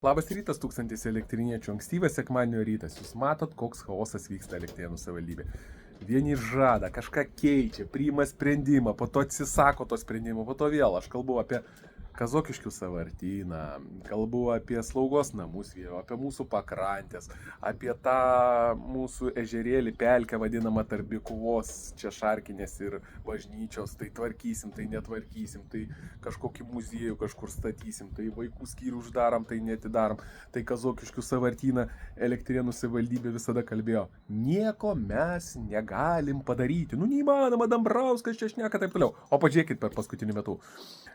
Labas rytas, tūkstantis elektriniečių. Ankstyvas sekmadienio rytas. Jūs matot, koks chaosas vyksta Elektrėnų savivaldybė. Vieni žada, kažką keičia, priima sprendimą, po to atsisako to sprendimo, po to vėl. Aš kalbu apie Kazokiškių sąvartyną, kalbu apie slaugos namus, apie mūsų pakrantės, apie tą mūsų ežerėlį pelkę vadinamą tarp Bikuvos, čia Šarkinės ir bažnyčios. Tai tvarkysim, tai netvarkysim, tai kažkokį muziejų kažkur statysim, tai vaikų skyrių uždarom, tai netidarom. Tai Kazokiškių sąvartyną Elektrėnų savivaldybė visada kalbėjo, nieko mes negalim padaryti. Nu neįmanoma, Dambrauskas čia šneka, taip toliau. O pažiūrėkit per paskutinį metų.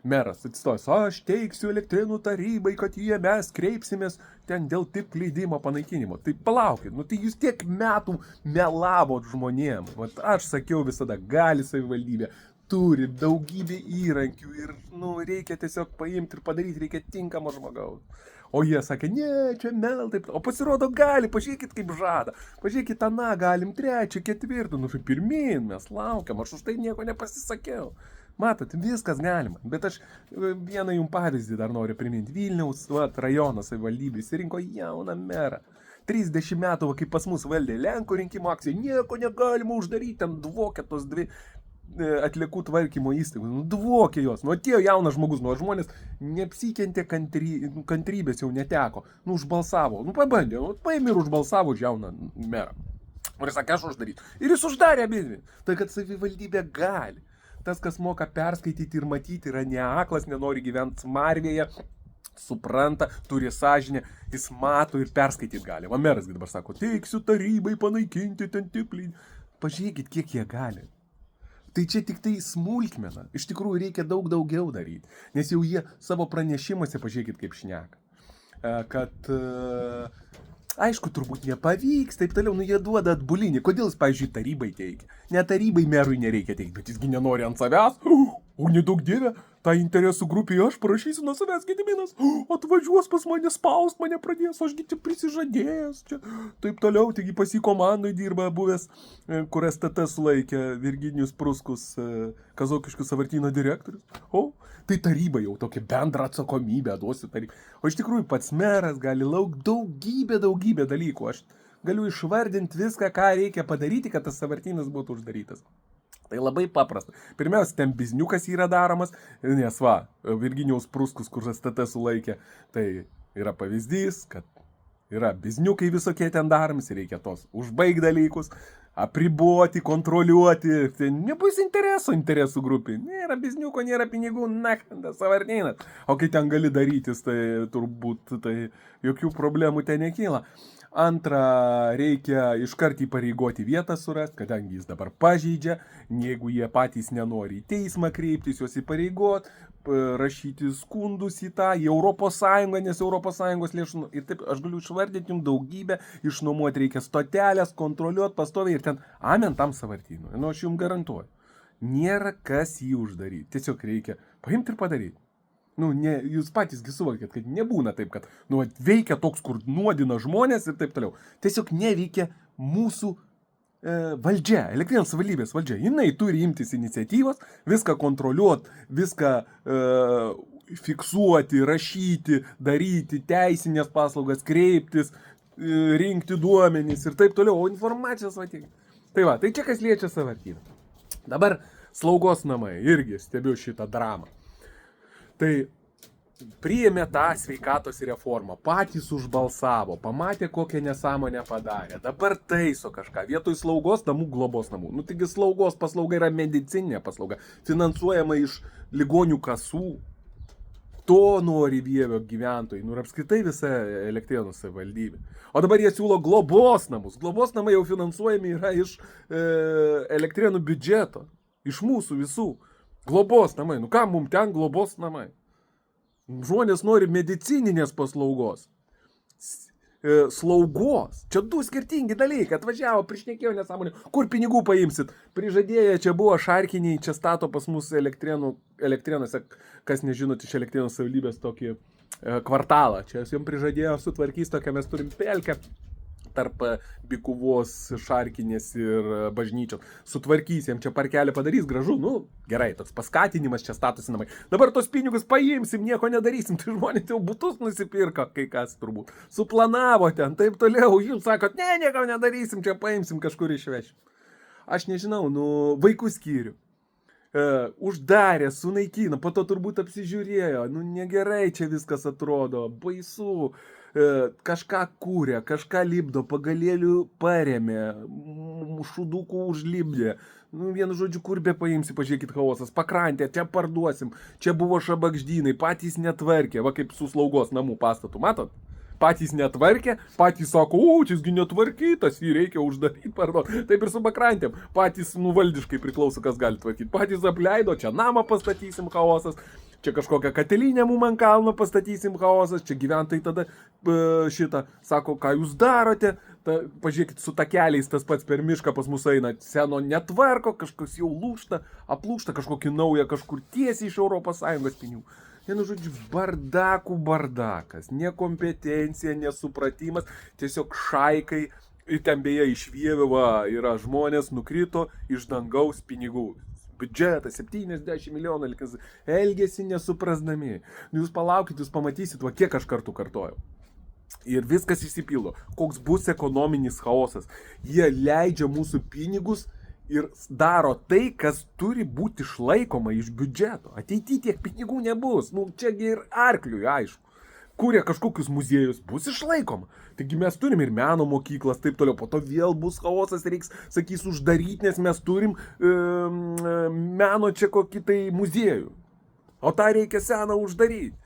Meras atsistojęs, aš teiksiu Elektrėnų tarybai, kad mes kreipsimės ten dėl tik leidimo panaikinimo. Tai palaukit, tai jūs tiek metų melavot žmonėm. Vat aš sakiau visada, gali savivaldybė, turi daugybę įrankių ir reikia tiesiog paimti ir padaryti, reikia tinkamo žmogaus. O jie sakė, ne, čia mel, taip. O pasirodo gali, pažiūrėkit kaip žada. Pažiūrėkit, galim trečią, ketvirtą. Tai pirmyn, mes laukiam, aš už tai nieko nepasisakiau. Matot, viskas galima. Bet aš vieną jums pavyzdį dar noriu priminti. Vilniaus rajono savivaldybė išsirinko jauną merą. 30 metų, kaip pas mus valdė Lenkų rinkimų akcija, nieko negalima uždaryti, ten dvokė tos dvi atliekų tvarkymo įstaigų. Dvokė jos. Atėjo jaunas žmogus, žmonės neapsikentė kantrybės jau neteko. Užbalsavo. Pabandė. Paėmė ir užbalsavo už jauną merą. Ir sakė, aš uždarysiu. Ir jis uždarė abidvi. Tai kad savivaldybė gali. Tas, kas moka perskaityti ir matyti, yra neaklas, nenori gyventi smarvėje, supranta, turi sąžinę, jis mato ir perskaityti gali. Va meras dabar sako, teiksiu tarybai panaikinti ten tiplį. Pažiūrėkit, kiek jie gali. Tai čia tik tai smulkmena. Iš tikrųjų reikia daug daugiau daryti. Nes jau jie savo pranešimuose, pažiūrėkit, kaip šneka. Kad... Aišku, turbūt nepavyks, taip toliau, jie duoda atbulinį. Kodėl jis, pavyzdžiui, tarybai teikia? Ne tarybai merui nereikia teikti, bet jisgi nenori ant savęs. O nedaug dievė, tą interesų grupį aš parašysiu nuo savęs, Gediminas. Atvažiuos pas mane, spaust mane pradės, ašgi čia prisižadėjęs. Čia. Taip toliau, taigi pas jį komandai dirba buvęs, kur STT sulaikė Virginijus Pruskus, Kazokiškių sąvartyno direktorius. O, tai taryba jau tokia bendra atsakomybė duosiu tarybai. O iš tikrųjų pats meras gali laukti daugybę dalykų. Aš galiu išvardinti viską, ką reikia padaryti, kad tas sąvartynas būtų uždarytas. Tai labai paprasta. Pirmiausia, ten bizniukas yra daromas, nes Virginijaus Pruskus, kur STT sulaikė, tai yra pavyzdys, kad yra bizniukai visokie ten daromis, reikia tos užbaigti dalykus, apriboti, kontroliuoti, tai nebus interesų grupiai, nėra bizniuko, nėra pinigų, sąvartynas. O kai ten gali darytis, tai turbūt tai jokių problemų ten nekyla. Antra, reikia iškart įpareigoti vietą surasti, kadangi jis dabar pažeidžia, jeigu jie patys nenori į teismą kreiptis, juos įpareigoti, rašyti skundus į Europos Sąjungą, nes Europos Sąjungos lėšų, ir taip aš galiu išvardyti jums daugybę, išnuomoti reikia stotelės, kontroliuoti pastoviai ir ten, amen tam sąvartynui, aš jums garantuoju, nėra kas jį uždaryti, tiesiog reikia paimti ir padaryti. Jūs patys suvokėt, kad nebūna taip, kad veikia toks, kur nuodina žmonės ir taip toliau. Tiesiog neveikia mūsų valdžia, Elektrėnų savivaldybės valdžia. Jinai turi imtis iniciatyvos, viską kontroliuoti, viską fiksuoti, rašyti, daryti, teisinės paslaugas, kreiptis, rinkti duomenys ir taip toliau. O informacijos vatik. Tai čia kas liečia sąvartyną. Dabar slaugos namai, irgi stebiu šitą dramą. Tai priėmė tą sveikatos reformą, patys užbalsavo, pamatė kokią nesąmonę padarė, dabar taiso kažką, vietoj slaugos namų globos namų. Taigi slaugos paslauga yra medicininė paslauga, finansuojama iš ligonių kasų. To nori Vievio gyventojai, ir apskritai visa Elektrėnų savivaldybė. O dabar jie siūlo globos namus. Globos namai jau finansuojami yra iš Elektrėnų biudžeto, iš mūsų visų. Globos namai. Ką mums ten globos namai? Žmonės nori medicininės paslaugos. Slaugos. Čia du skirtingi dalykai. Atvažiavo, prišnekėjo nesąmonė. Kur pinigų paimsit? Prižadėję, čia buvo Šarkiniai, čia stato pas mus Elektrėnuose, kas nežinot, iš Elektrėnų savivaldybės tokį kvartalą. Čia jums prižadėjo sutvarkys tokią, mes turim pelkę. tarp Bikuvos, Šarkinės ir bažnyčios. Sutvarkys, jam čia parkelį padarys, gražu, nu, gerai, toks paskatinimas, čia statosi namai. Dabar tos pinigus paimsim, nieko nedarysim, tai žmonės jau butus nusipirko, kai kas turbūt. Suplanavo ten, taip toliau, jūs sakot, ne, nieko nedarysim, čia paimsim, kažkur išvešim. Aš nežinau, nu, vaikų skyrių. Uždarė, sunaikino, po to turbūt apsižiūrėjo, nu negerai čia viskas atrodo, baisu, kažką kūrė, kažką lipdo, pagalėlių paremė, šudukų užlipdė, nu vienu žodžiu, kur be paimsi, pažiūrėkit, chaosas, pakrantė, čia parduosim, čia buvo šabakždynai, patys netvarkė, va kaip su slaugos namų pastatu, matot? Patys netvarkė, patys sako, čiasgi netvarkytas, jį reikia uždaryti, parduoti. Taip ir su pakrantėm. Patys nuvaldiškai priklauso, kas gali tvarkyti. Patys apleido, čia namą pastatysim, chaosas. Čia kažkokią katilinę mum ant kalno pastatysim, chaosas. Čia gyventojai tada sako, ką jūs darote. Pažiūrėkit, su takeliais tas pats per mišką pas mus eina. Seno netvarko, kažkas jau lūžta, aplūžta, kažkokį naują kažkur tiesiai iš ES pinigų. Vienu žodžiu, bardakų bardakas, nekompetencija, nesupratimas, tiesiog šaikai, ir ten beje iš Vievio yra žmonės, nukrito iš dangaus pinigų. Biudžetas 70 milijonų, elgėsi nesuprasdami. Jūs palaukit, jūs pamatysit, kiek aš kartų kartojau. Ir viskas išsipildo. Koks bus ekonominis chaosas. Jie leidžia mūsų pinigus ir daro tai, kas turi būti išlaikoma iš biudžeto. Ateityje tiek pinigų nebus. Nu, čiagi ir arkliui, aišku. Kūrė kažkokius muziejus, bus išlaikoma. Taigi mes turim ir meno mokyklas, taip toliau. Po to vėl bus chaosas, reiks, sakys, uždaryti, nes mes turim meno čia kokį tai muziejų. O tą reikia seną uždaryti.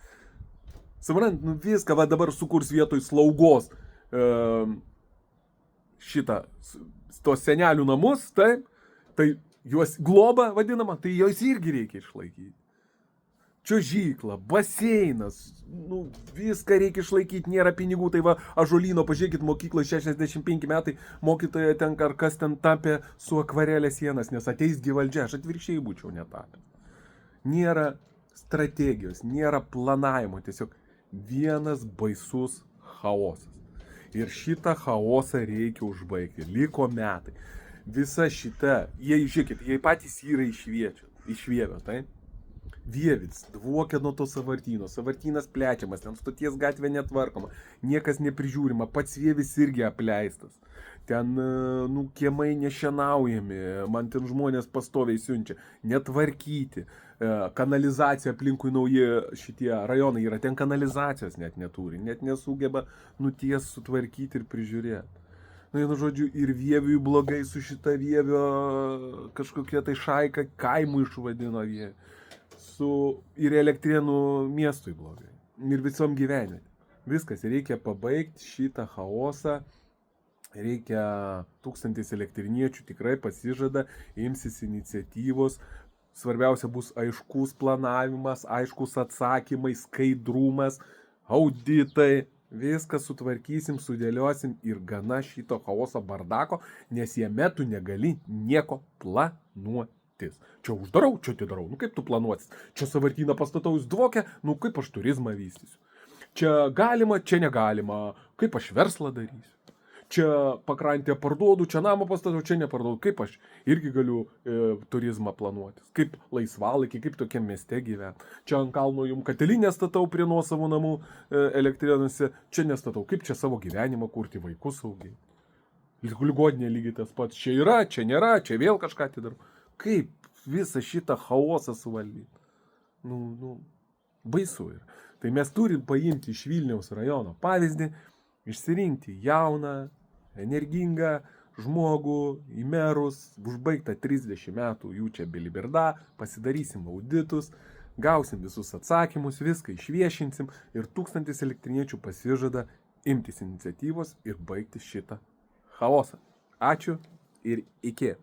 Savrant, nu viską, va dabar sukurs vietoj slaugos tos senelių namus, taip, tai juos globa vadinama, tai jos irgi reikia išlaikyti. Čiuožykla, baseinas, nu, viską reikia išlaikyti, nėra pinigų, tai va, Ąžuolyno, pažiūrėkit, mokyklai 65 metai, mokytoja ten ar kas ten tapė su akvarelė sienas, nes ateisgi valdžia, aš atvirkščiai būčiau netapęs. Nėra strategijos, nėra planavimo, tiesiog vienas baisus chaosas. Ir šitą chaosą reikia užbaigti. Liko metai. Visa šita, žiūrėkit, jie patys yra iš Vievio, tai? Vievis, dvokia nuo to savartyno, savartynas plečiamas, ten stoties gatvė netvarkoma, niekas neprižiūrima, pats Vievis irgi apleistas. Ten, nu, kiemai nešienaujami, man ten žmonės pastoviai siunčia, netvarkyti, kanalizacija aplinkui nauji šitie rajonai yra, ten kanalizacijos net neturi, net nesugeba nuties sutvarkyti ir prižiūrėti. Na, vienu žodžiu, ir Vieviui blogai su šita Vievio kažkokia tai šaika kaimų išvadino jie. Ir Elektrėnų miestui blogai. Ir visom gyvenimui. Viskas, reikia pabaigti šitą chaosą. Reikia 1000 elektriniečių tikrai pasižada, imsis iniciatyvos. Svarbiausia bus aiškus planavimas, aiškus atsakymai, skaidrumas, auditai. Viską sutvarkysim, sudėliosim ir gana šito chaoso bardako, nes jame tu negali nieko planuoti. Čia uždarau, čia atidarau. Nu kaip tu planuotis? Čia savartyną pastatau, jis dvokia, nu kaip aš turizmą vystysiu. Čia galima, čia negalima. Kaip aš verslą darysiu? Čia pakrantę parduodu, čia namą pastatau, čia neparduodu. Kaip aš irgi galiu turizmą planuotis? Kaip laisvalaikį, kaip tokiam mieste gyventi? Čia ant kalno jums katilinę statau prie nuosavų namų Elektrėnuose, čia nestatau. Kaip čia savo gyvenimą kurti, vaikus saugiai? Ligoninė lygiai tas pats. Čia yra, čia nėra, čia vėl kažką atidarau. Kaip visą šitą chaosą suvaldyti? Nu, baisu yra. Tai mes turim paimti iš Vilniaus rajono pavyzdį, išsirinkti jauną, energingą žmogų į merus, užbaigtą 30 metų jų čia belibirda, pasidarysim auditus, gausim visus atsakymus, viską išviešinsim ir 1000 elektriniečių pasižada imtis iniciatyvos ir baigti šitą chaosą. Ačiū ir iki.